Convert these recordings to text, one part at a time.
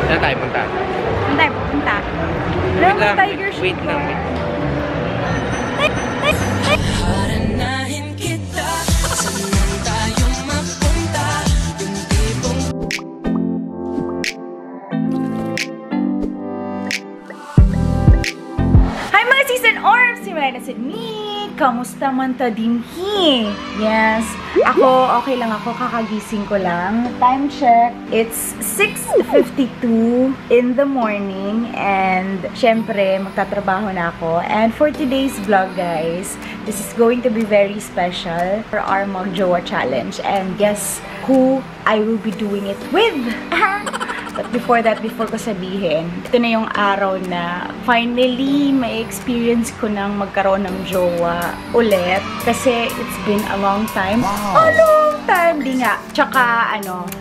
Saan tayo punta? Saan tayo pupunta? Alam mo, Tiger Shoot. Wait lang. Haranahin kita, saan tayo mapunta? Yung tipong Hi mga season orbs! Simulan na si me! Kamusta man ta dinhi? Yes, ako okay lang ako, kakagising ko lang. Time check, it's 6:52 in the morning and syempre magtatrabaho na ako. And for today's vlog guys, this is going to be very special for our Mag-Jowa Challenge. And guess who I will be doing it with? But before that, before ko sabihin, ito na yung araw na finally may experience ko nang magkaroon ng jowa ulit. Kasi it's been a long time. Wow. A long time! Di nga. Tsaka,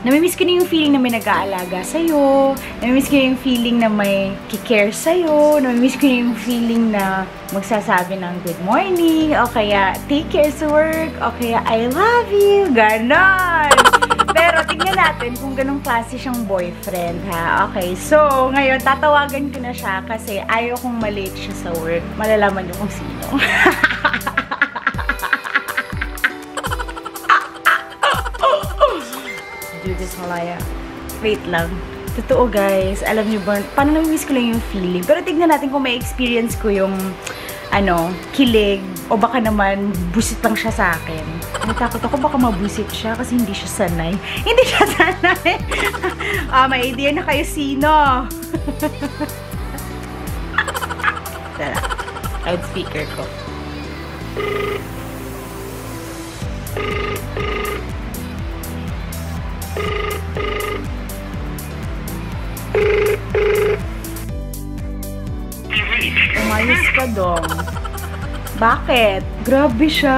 namimiss ko na yung feeling na may nag-aalaga sa'yo. Namimiss ko na yung feeling na may kikare sa'yo. Namimiss ko na yung feeling na magsasabi ng good morning. O kaya, take care sa work. O kaya, I love you. Ganon! Pero tingnan natin kung ganong klase siyang boyfriend, ha? Okay, so ngayon tatawagan ko na siya kasi ayaw kong malate siya sa work. Malalaman niyo kung sino. Judas Malaya. Wait lang. Totoo guys, alam niyo ba, paano namimiss ko lang yung feeling. Pero tignan natin kung may experience ko yung kilig, o baka naman busit lang siya sa akin. Natakot ako baka mabusit siya kasi hindi siya sanay. Hindi siya sanay! May idea na kayo sino. Tara, loudspeaker ko. Umayos ka dong. Bakit? Grabe siya.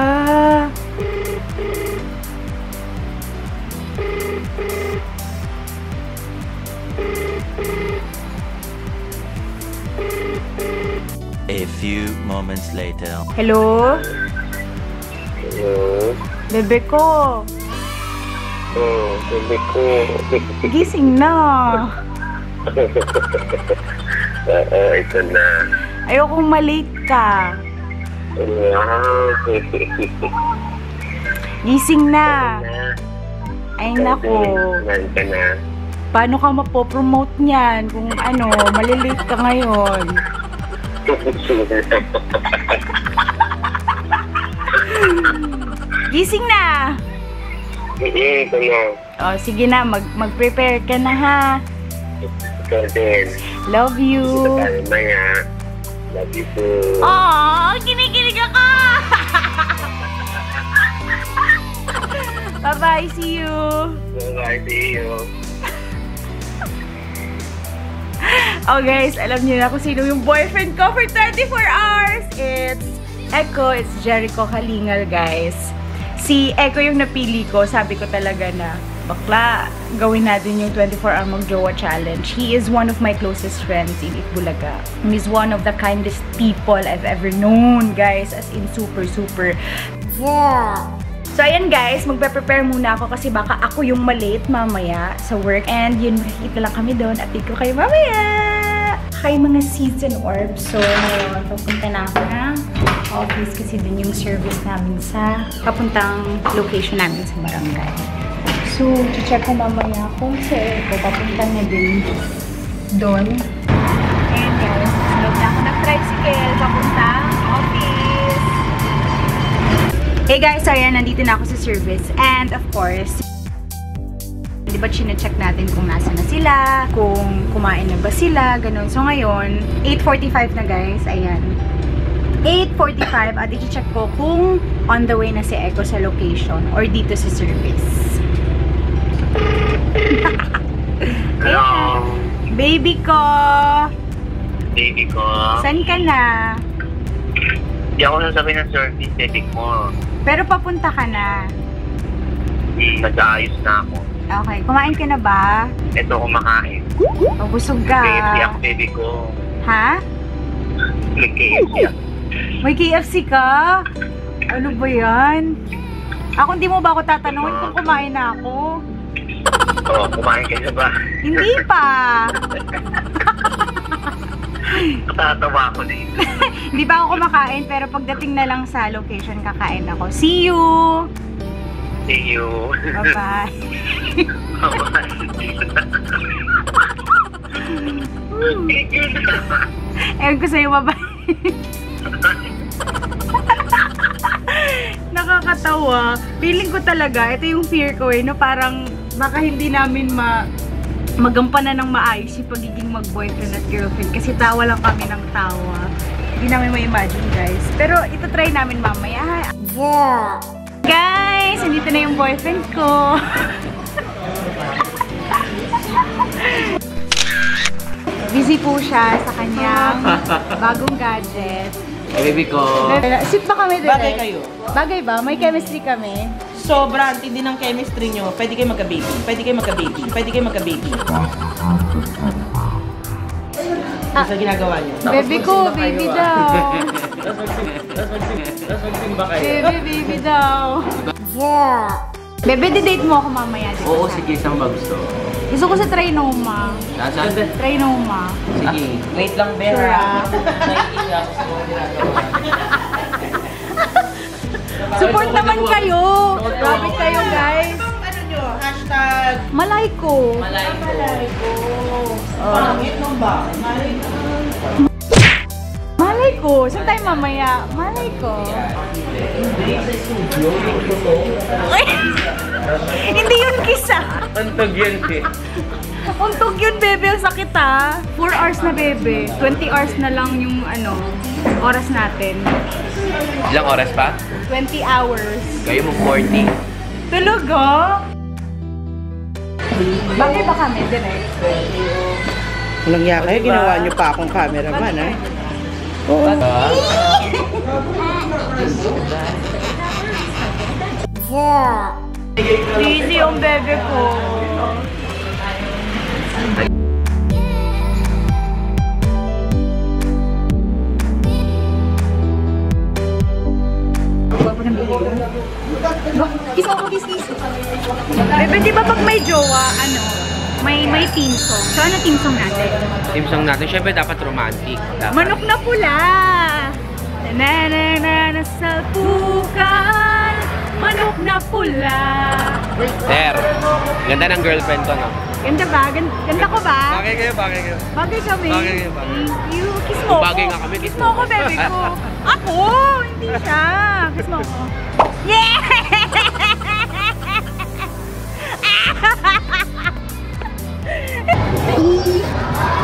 A few moments later. Hello? Hello? Bebe ko. Oh, bebe ko. Gising na. Oo, ito na. Ayokong malate ka. Wow. Gising na. Ay nako. Nandito ka na. Paano ka mapopromote niyan kung malilate ka ngayon? Gising na. Ito na. O, sige na. Mag-prepare ka na ha. Ikaw din. Love you. Ito tayo Love you too. Aww, kinikilig ako! Bye-bye, see you! Bye-bye, see you. Oh guys, alam niyo na kung sino yung boyfriend ko for 24 hours! It's Echo, it's Jericho Kalingal, guys. Si Echo yung napili ko, sabi ko talaga na, bakla, gawin natin yung 24-hour Mag-Jowa Challenge. He is one of my closest friends in Itbulaga. He's one of the kindest people I've ever known, guys. As in, super. Yeah! So, ayan guys, magpe-prepare muna ako kasi baka ako yung malate mamaya sa work. And yun, makikita lang kami doon at ikaw kayo mamaya! Hi mga season orbs. So, ngayon, papunta na ako ng office kasi dun yung service namin sa papuntang location namin sa barangay. So, check ko mamaya kung papunta na din doon. Ayan guys, sunod na ako ng tricycle papuntang office. Hey guys, so ayan, nandito na ako sa service. And of course, di ba chine-check natin kung nasa na sila, kung kumain na ba sila, ganun. So ngayon, 8:45 na guys, ayan. 8:45 at i-check ko kung on the way na si Echo sa location or dito sa service. Hello. Baby ko! Baby ko. Saan ka na? Hindi ako nasabi ng service, baby ko. Pero papunta ka na. Nag-aayos na ako. Okay, kumain ka na ba? Ito kumakain. O busog ka? KFC ako, baby ko. Ha? May KFC ako. May KFC ka? Ano ba yan? Ako, hindi mo ba ako tatanungin kung kumain na ako? Oo, kumain ka na ba? Hindi pa. Tatawa ako dito. Hindi pa ako kumakain, pero pagdating na lang sa location, kakain ako. See you! See you. Bye-bye! Ewan ko sa'yo, bye-bye! Nakakatawa. Feeling ko talaga, ito yung fear ko no? Parang baka hindi namin magampanan ng maayos yung pagiging mag-boyfriend at girlfriend kasi tawa lang kami ng tawa. Hindi namin ma-imagine, guys. Pero ito try namin mamaya. Guys, nandito na yung boyfriend ko. Busy po siya sa kanyang bagong gadget. Baby ko. Sweet ba kami direct? Bagay kayo. Bagay ba? May chemistry kami. Sobra, ang tindi ng chemistry nyo. Pwede kayo magka-baby. Pwede kayo magka-baby. Pwede kayo magka-baby. Ano sa ginagawa nyo? Baby ko, baby daw. Baby daw. Bebe, di-date mo ako mamaya. Oo, sige, saan ba gusto? Gusto ko sa Trinoma. Saan? Trinoma. Sige. Wait lang, Sure, Bera. ah. Naiiya ako sa mga ginagawa. Support naman kayo. Grabe kayo, guys. Ano nyo? Hashtag Malay ko. Malayko. Pangit nung ba? Malayko. Malay ko. Saan tayo mamaya? Malay ko. Ay! Hindi yun kisa. Antog yun eh. Untog yun, bebe. Ang sakit ha. 4 hours na, bebe. 20 hours na lang yung oras natin. Ilang oras pa? 20 hours. Kayo mo 40. Talaga? Bagay ba kami, direct? Walang ya kayo, ginawa nyo pa akong cameraman, ha? Busy yung bebe ko. Isa ako business. Bebe, di ba pag may jowa, may team song. So, ano team song natin? Team song natin, syempre dapat romantic. Dapat. Manok na pula. Na sa pukan. Manok na pula. Sir, ganda ng girlfriend ko, no? Ganda ba? Ganda ko ba? Bagay kayo. Bagay kami. Bagay kayo, bagay. Thank you. Kiss mo Bagay ako. nga kami, Kiss mo ako, baby ko. Ako! Hindi siya. Kiss mo ako. Yeah!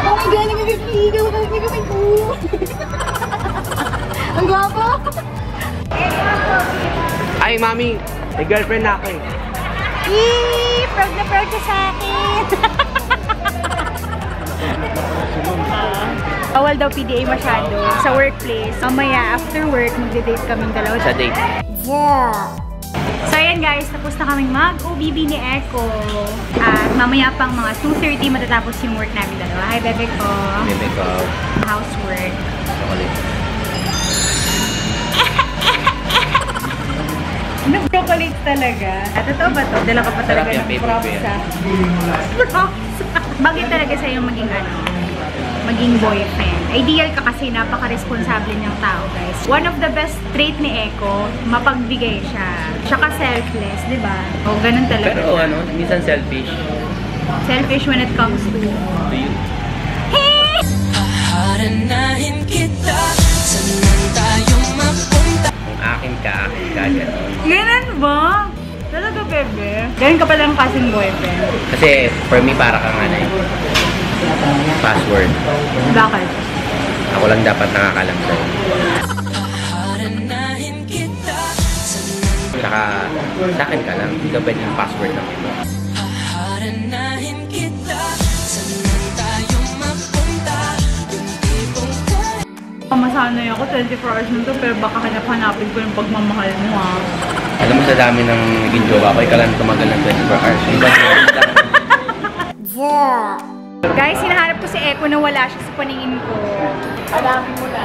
Oh my God, nagagaligaw ka. Ang gwapo. Ay, mami, may girlfriend na ako eh. Proud na proud ka sa akin. Bawal daw PDA masyado sa workplace. Mamaya, after work, magde-date kaming dalawa. Sa date. So ayan guys, tapos na kaming mag-OBB ni Echo. At mamaya pang mga 2:30 matatapos yung work namin dalawa. Hi, bebe ko. Bebe ko. Housework. Chocolate. Ano, chocolate talaga? Totoo ba to? Dala ka pa talaga Sarap yung ng baby props ko yan. Props. Bakit talaga sa'yo maging boyfriend? Ideal ka kasi napaka-responsable niyang tao, guys. One of the best trait ni Echo, mapagbigay siya. Tsaka selfless, di ba? O, ganun talaga. Pero minsan selfish. Selfish when it comes to... Do you? Haharanahin kita. Saan tayo mapunta? Kung akin ka, gano'n. Ganun ba? Talaga, bebe? Ganun ka pala ng kasing boyfriend. Kasi for me, para kang password. Bakit? Ako lang dapat nakakalam sa'yo. Haharanahin kita. Saka, sa akin ka lang. Hindi ka pwedeng password ng iba. Haharanahin kita. Saan tayo mapunta? Yung tipong Masanay ako, 24 hours na to, pero baka hanap-hanapin ko yung pagmamahal mo, ha? Alam mo, sa dami ng naging jowa ko, ikaw lang tumagal ng 24 hours. Iba Guys, hinahanap ko si Echo na wala siya sa paningin ko. Hanapin mo na.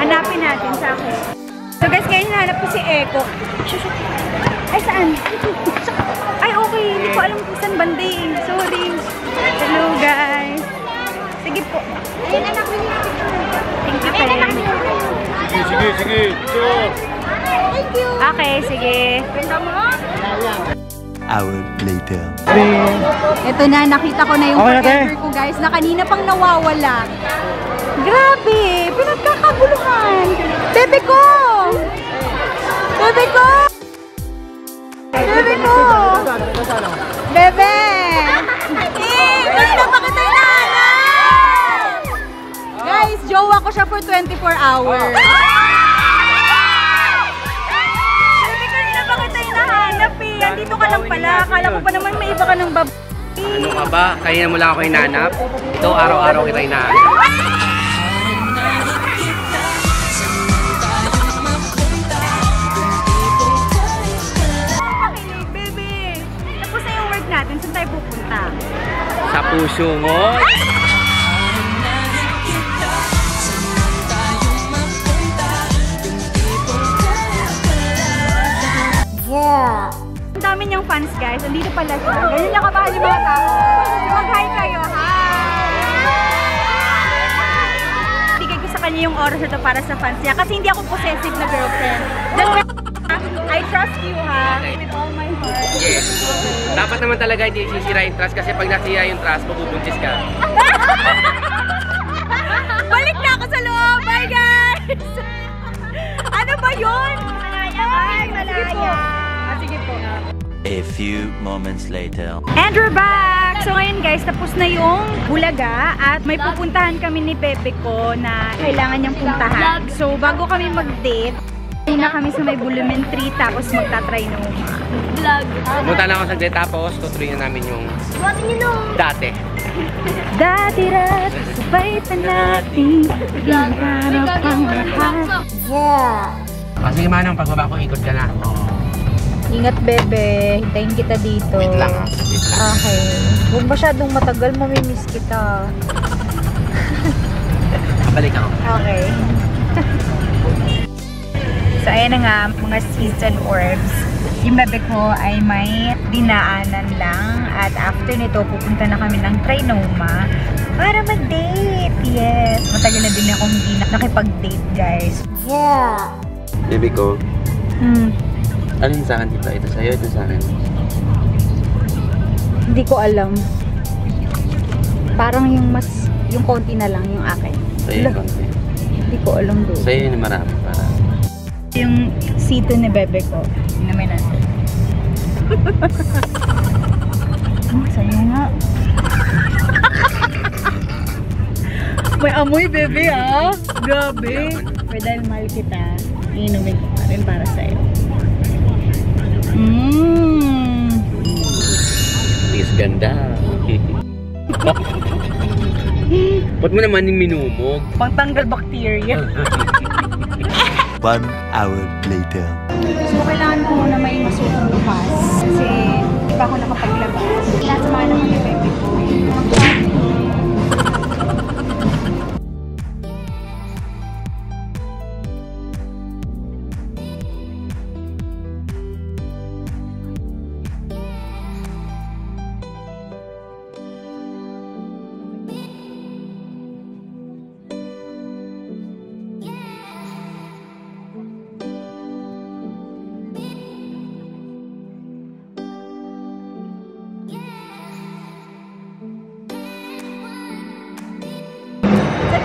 Hanapin natin sa akin. So guys, ngayon hinahanap ko si Echo. Ay, saan? Ay, okay. Hindi ko alam kung saan banda eh. Sorry. Hello, guys. Sige po. Ayun na sige. Hour later. Ito na, nakita ko na yung forever ko guys, na kanina pang nawawala. Grabe, pinagkakaguluhan. Bebe ko! Bebe ko! Bebe ko! Bebe! Kanina pa kita hinahanap! Guys, jowa ko siya for 24 hours. Bebe, kanina pa kita hinahanap eh. Andito ka lang pala. Akala ko pa naman may iba ka ng babae. Ano ka ba? Kanina mo lang ako hinanap. Ito, araw-araw kita hinahanap. Natin, saan tayo pupunta? Sa puso mo. Yeah! Ang dami niyang fans guys, andito pala siya. Ganyan niya kabahal yung mga tao. Mag-hi kayo, hi! Bigay ko sa kanya yung oras na to para sa fans niya kasi hindi ako possessive na girlfriend. I trust you ha, with all my heart. Yes. Dapat naman talaga hindi sisira yung trust kasi pag nasira yung trust, mabubuntis ka. Balik na ako sa loob! Bye guys! Ano ba yun? Malaya! Malaya! Sige po. A few moments later. And we're back! So ngayon guys, tapos na yung Bulaga at may pupuntahan kami ni Bebe ko na kailangan niyang puntahan. So bago kami mag-date, na kami sa may Bulumen 3 tapos magta-try ng vlog. Punta na ako saglit tapos tutuloy na namin yung dati. Dati-rat, sabay pa natin hinahanap ang lahat. Yeah! Sige manong, pagbaba ko ikot ka na. Ingat bebe, hintayin kita dito. Wait lang ha. Wait lang. Okay. Huwag masyadong matagal, mamimiss kita. Kabalik ako. Okay. So, ayan na nga, mga seeds and orbs. Yung bebe ko ay may dinaanan lang. At after nito, pupunta na kami ng Trinoma para mag-date. Yes! Matagal na din akong hindi nakipag-date, guys. Yeah! Baby ko, anong sa akin dito? Ito sa'yo, ito sa akin. Hindi ko alam. Parang yung konti na lang yung akin. Sa'yo yung konti. Hindi ko alam doon. Sa'yo yung marami para. Yung sito ni bebe ko. Namin natin. Sa'yo nga. May amoy bebe ha. Grabe. Pero dahil mahal kita, iinumin ko pa rin para sa'yo. Tis ganda. Ba't mo naman yung minumog? Pangtanggal bacteria. 1 hour later. So, kailangan ko muna may masuot bukas. Kasi, di pa ako nakapaglabas. Nasamahan naman ni bebe ko.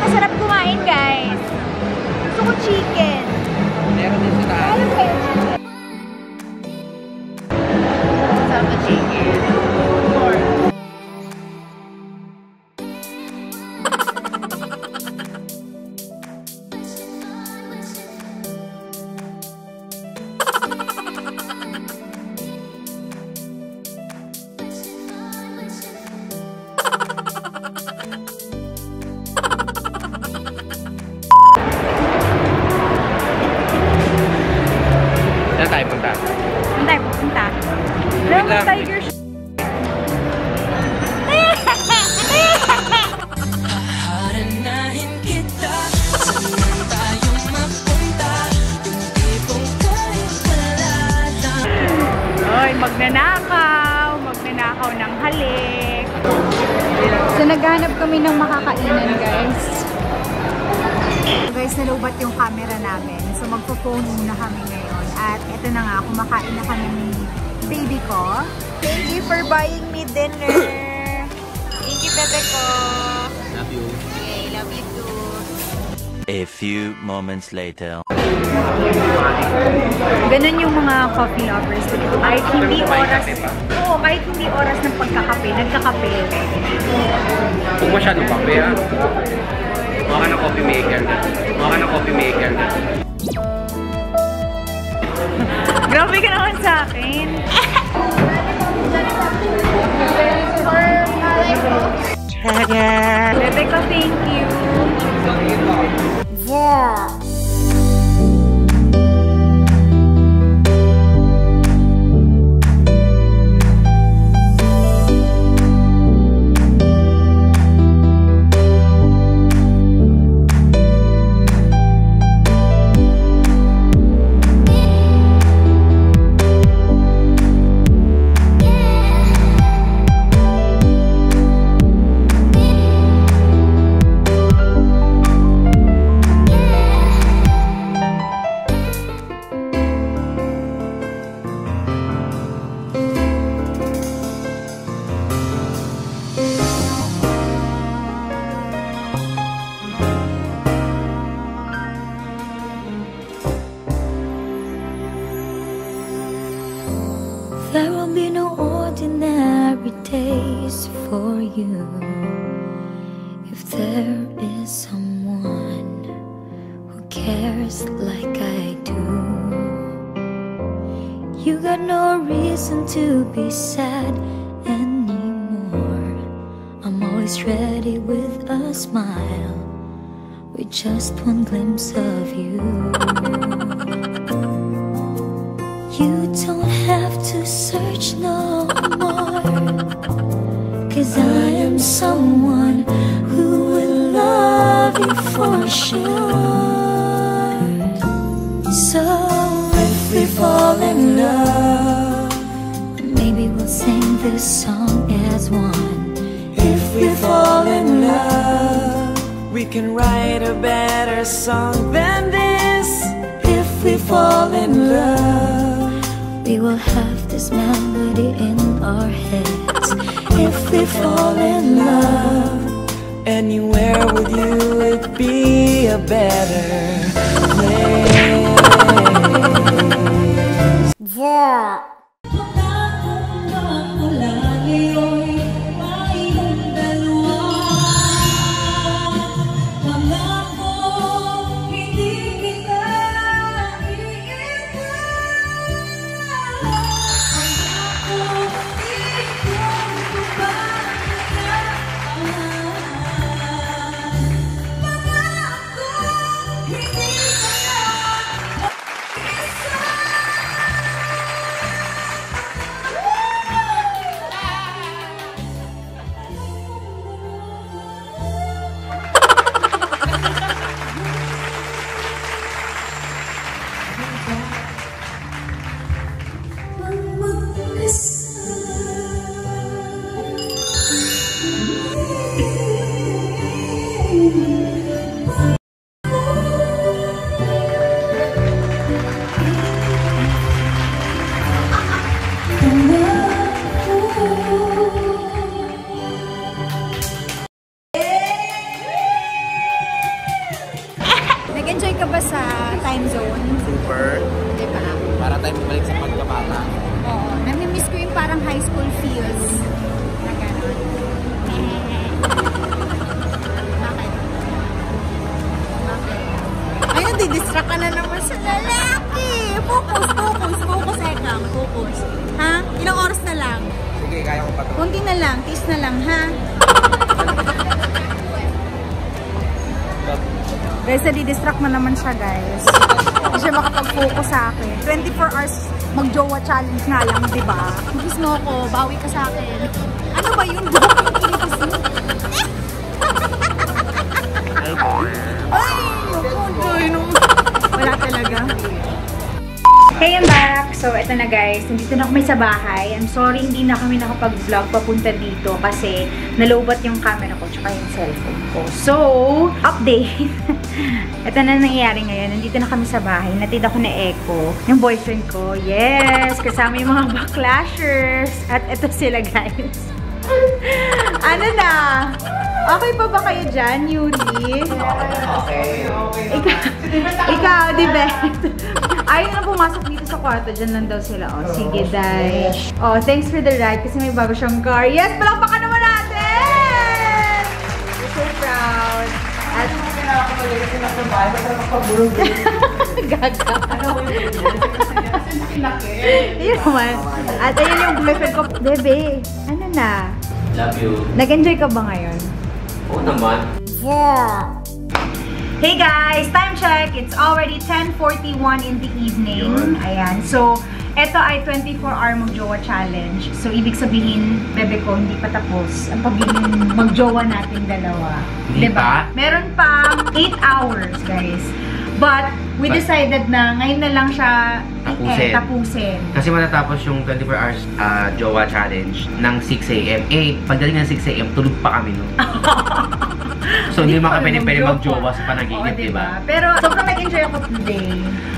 Masarap kumain, guys. Gusto ko chicken. Meron din sa taas. Alam kayo chicken. Masarap na chicken. Saan tayo punta? Saan tayo pupunta? Alam mo, tiger Haranahin kita, saan tayo mapunta? Yung tipong kahit wala lang. Oy, magnanakaw ng halik. So, naghanap kami ng makakainan, guys. So, guys, nalobat yung camera namin. So, magpo-phone muna kami ngayon. At eto na nga, kumakain na kami ni baby ko. Thank you for buying me dinner. Thank you, bebe ko. Love you. Okay, love you too. A few moments later. Ganun yung mga coffee lovers dito. Kahit hindi oras, oo, kahit hindi oras ng pagkakape, nagkakape. Kung masyadong kape, ha? Mga ka ng coffee maker. Mga ka ng coffee maker. Grabe ka naman sa akin. Bebe ko, thank you. Yeah. There will be no ordinary days for you if there is someone who cares like I do. You got no reason to be sad anymore. I'm always ready with a smile, with just one glimpse of you. You don't have to search no more, 'cause I am someone who will love you for sure. So if we fall in love, maybe we'll sing this song as one. If we fall in love, We can write a better song than this. if we fall in love, we will have this melody in our heads. If we fall in love, Anywhere with you would be a better place. Yeah. Nag-enjoy ka ba sa time zone? Super. Diba? Para tayo bumalik sa pagkabata. Oo. Nami-miss ko yung parang high school feels. Na gano'n. Bakit? Bakit? Ayun, didistract ka na naman sa lalaki. Focus, focus, focus, Ekang. Focus. Ha? Ilang oras na lang? Sige, kaya ko pa to. Kunti na lang, tiis na lang, ha? Guys, nadidistract mo naman siya, guys. Hindi siya makapag-focus sa akin. 24 hours mag-jowa challenge nga lang, di ba? Kiss mo ako, bawi ka sa akin. Ano ba yun? Kiss mo? Ay, naku, wala talaga. Hey, I'm back. So, eto na guys. Nandito na kami sa bahay. I'm sorry, hindi na kami nakapag-vlog papunta dito kasi nalobat yung camera ko tsaka yung cellphone ko. So, update. Eto na nangyayari ngayon. Nandito na kami sa bahay. Natid ako na Echo, yung boyfriend ko. Yes! Kasama yung mga backlashers. At eto sila guys. Ano na? Okay pa ba kayo dyan, Yuri? Okay. Ikaw, di ba? Ayaw na pumasok dito sa kwarto. Dyan lang daw sila. Oh, sige, Day. Oh, thanks for the ride kasi may bago siyang car. Yes, palakpakan naman natin! We're so proud. At gaga. Ayun naman. At ayun yung boyfriend ko. Bebe, ano na? Love you. Nag-enjoy ka ba ngayon? Oo naman. Yeah. Hey guys, time check. It's already 10:41 in the evening. Ayan. So, ito ay 24-hour mag-jowa challenge. So, ibig sabihin, bebe ko, hindi pa tapos ang pagiging mag-jowa natin dalawa. Hindi pa? Meron pang 8 hours, guys. But, we decided na ngayon na lang siya tapusin. Kasi matatapos yung 24 hours jowa challenge ng 6 AM. Pagdating ng 6 AM, tulog pa kami nun. So, hindi makapwede mag-jowa sa panaginip, diba? Pero, sobrang nag-enjoy ako today.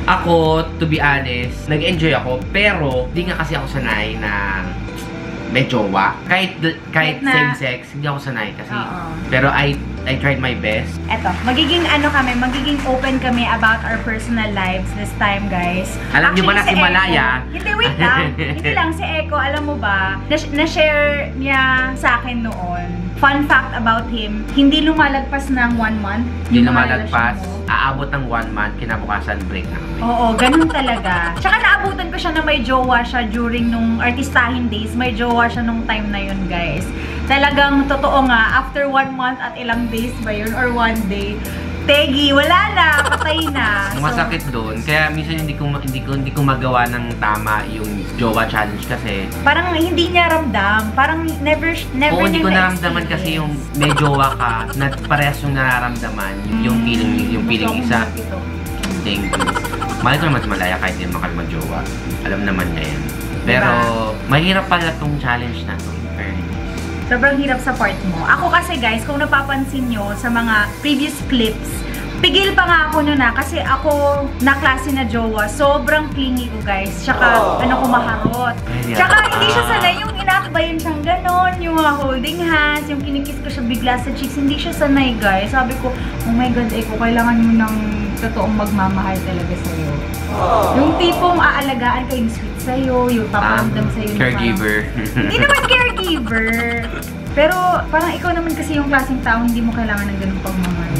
Ako, to be honest, nag-enjoy ako. Pero, di nga kasi ako sanay na may jowa. Kahit same sex, hindi ako sanay kasi. Pero I tried my best. Eto, magiging open kami about our personal lives this time, guys. Alam niyo ba na si Malaya? Hindi, wait lang. Hindi lang, si Echo, alam mo ba, na-share niya sa akin noon. Fun fact about him, hindi lumalagpas ng 1 month. Hindi lumalagpas. Aabot ng 1 month, kinabukasan break na kami. Oo, ganun talaga. Tsaka naabutan ko siya na may jowa siya during nung artistahin days. May jowa siya nung time na yun, guys. Talagang totoo nga, after 1 month at ilang days ba yun, or 1 day, Tegi, wala na, patay na. Masakit doon. Kaya minsan hindi ko magawa ng tama yung jowa challenge kasi parang hindi niya ramdam. Parang never oo, hindi ko naramdaman kasi yung may jowa ka na parehas yung nararamdaman. Yung feeling isa. Thank you. Mahal ko naman si Malaya kahit hindi naman kami mag-jowa. Alam naman niya yan. Pero mahirap pala tong challenge na to. Sobrang hirap sa part mo. Ako kasi guys, kung napapansin nyo sa mga previous clips, pigil pa nga ako nun kasi ako na klase na jowa. Sobrang clingy ko guys. Tsaka kumaharot. Tsaka hindi siya sanay yung inaakbayan siyang ganon, yung mga holding hands, yung kinikiss ko siya bigla sa cheeks. Hindi siya sanay guys. Sabi ko, oh my God, Echo, kailangan mo ng totoong magmamahal talaga sa'yo. Yung tipong aalagaan ka, yung sweet sa'yo, yung paparamdam sa'yo. Caregiver. Hindi naman caregiver. Pero parang ikaw naman kasi yung klaseng tao, hindi mo kailangan ng ganung pagmamahal.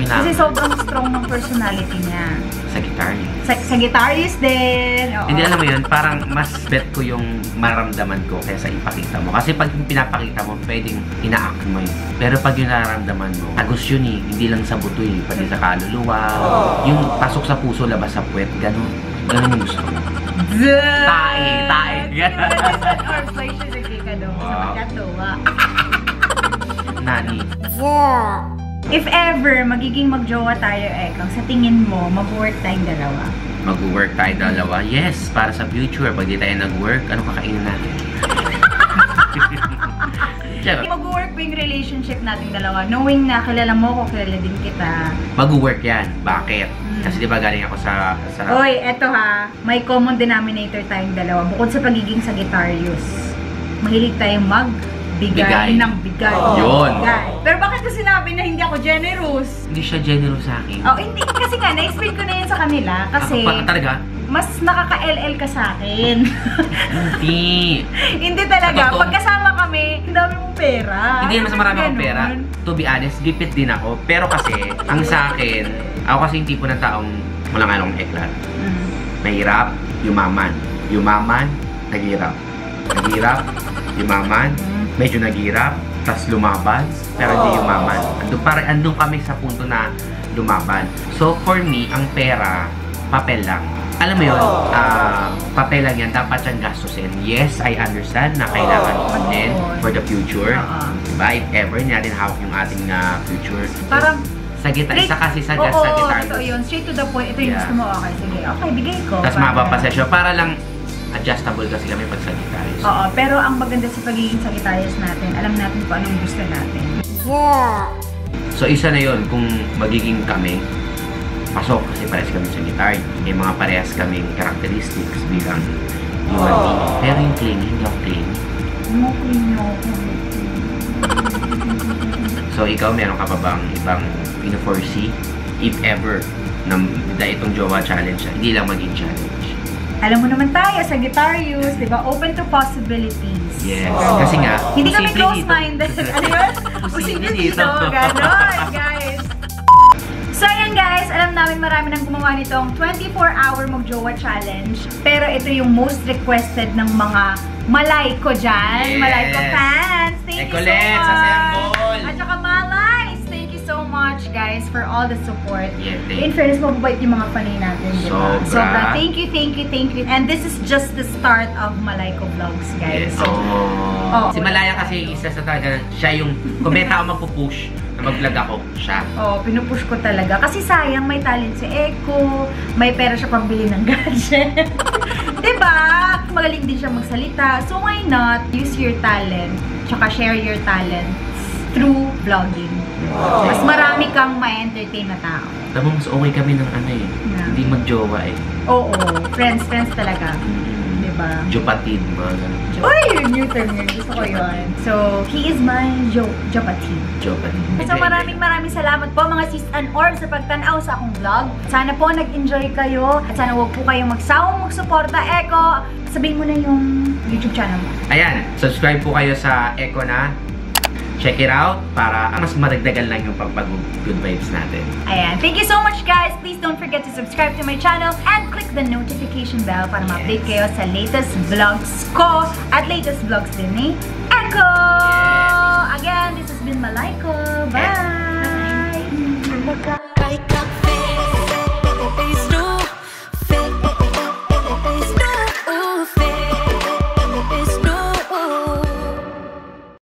Kasi sobrang strong ng personality niya. Sagittarius. Sagittarius din. Oo. Hindi, alam mo yun, parang mas bet ko yung maramdaman ko kaysa ipakita mo. Kasi pag pinapakita mo, pwedeng ina-act mo yun. Pero pag yung nararamdaman mo, agos yun eh. Hindi lang sa buto eh. Pati sa kaluluwa. Yung pasok sa puso, labas sa puwet. Ganon. Ganon yung gusto mo. Tae. Ganon. Or fly siya sa kika daw. Sa magkatawa. Nani. If ever, magiging magjowa tayo, Ekang, sa tingin mo, mag-work tayong dalawa? Mag-work tayo dalawa? Yes, para sa future. Pag di tayo nag-work, ano kakainin natin? Mag-work ba yung relationship natin dalawa? Knowing na kilala mo ko, kilala din kita. Mag-work yan. Bakit? Kasi di ba galing ako sa... Oy, eto ha. May common denominator tayong dalawa. Bukod sa pagiging Sagittarius, mahilig tayong bigay ng bigay. Yun. Pero bakit ko sinabi na hindi ako generous? Hindi siya generous sa akin. Oh, hindi. Kasi nga, na-explain ko na yun sa kanila. Kasi, talaga? mas nakaka-LL ka sa akin. Hindi. Hindi talaga. Pagkasama kami, ang dami mong pera. Hindi naman sa marami akong pera. To be honest, gipit din ako. Pero kasi, ang sa akin, ako kasi yung tipo ng taong walang anong eklat. Mahirap, yumaman. Yumaman, naghirap. Naghirap, yumaman, medyo naghirap, tas lumaban, pero hindi yumaman. Andun kami sa punto na lumaban. So, for me, ang pera, papel lang. Alam mo yun, papel lang yan, dapat siyang gastusin. Yes, I understand na kailangan din for the future. Diba? If ever natin hawak yung ating future. Parang, isa kasi sa Sagittarius. Oo, ito yun. Straight to the point. Ito yung gusto mo. Okay, sige. Okay, bigay ko. Tapos mapapasesyo. Para lang adjustable kasi kami pag Sagittarius. Oo, pero ang maganda sa pagiging Sagittarius natin, alam natin kung anong gusto natin. Yeah. So isa na yun, kung magiging kami, pasok kasi parehas kami Sagittarius. May mga parehas kaming characteristics bilang human being. Pero yung clingy, hindi ako clingy. So ikaw, meron ka pa bang ibang pino-foresee? If ever, na itong jowa challenge, hindi lang maging challenge. Alam mo naman tayo, Sagittarius, di ba? Open to possibilities. Yes. Kasi nga, Hindi kami posible close-minded. Ano yun? Posible Posible dito. dito. Ganon, guys. So, ayan guys, alam namin marami nang gumawa nitong 24-hour mag-jowa challenge. Pero ito yung most requested ng mga Malayko dyan. Yes. Malayko fans. Thank you so Ecolets, much. Assemble. At saka Malays, thank you so much guys for all the support. Yeah, In fairness, mababait yung mga panay natin, di ba? Sobra. Thank you, thank you, thank you. And this is just the start of Malayko Vlogs, guys. Yes. So, Si Malaya kasi isa sa talaga, siya yung, kung may tao magpupush na mag-vlog ako, siya. pinupush ko talaga. Kasi sayang, may talent si Echo, may pera siya pambili ng gadget. Diba? Magaling din siya magsalita. So, why not use your talent, tsaka share your talent through vlogging. Mas marami kang ma-entertain na tao. Tama, mas okay kami ng ano eh. Yeah. Hindi mag-jowa eh. Oo, friends talaga. Diba? Jopatid, mga ganun. Uy, yung new term yun. Gusto ko yun. So, he is my Jopatid. Jopatid. So, maraming salamat po mga sis and orbs sa pagtanaw sa akong vlog. Sana po nag-enjoy kayo at sana huwag po kayong magsawang magsuporta. Echo, sabihin mo na yung YouTube channel mo. Ayan, subscribe po kayo sa Echo na. Check it out para mas madagdagan lang yung pag-good vibes natin. Ayan. Thank you so much guys. Please don't forget to subscribe to my channel and click the notification bell para ma-update kayo sa latest vlogs ko at latest vlogs din ni Echo! Yes. Again, this has been Malayko. Bye!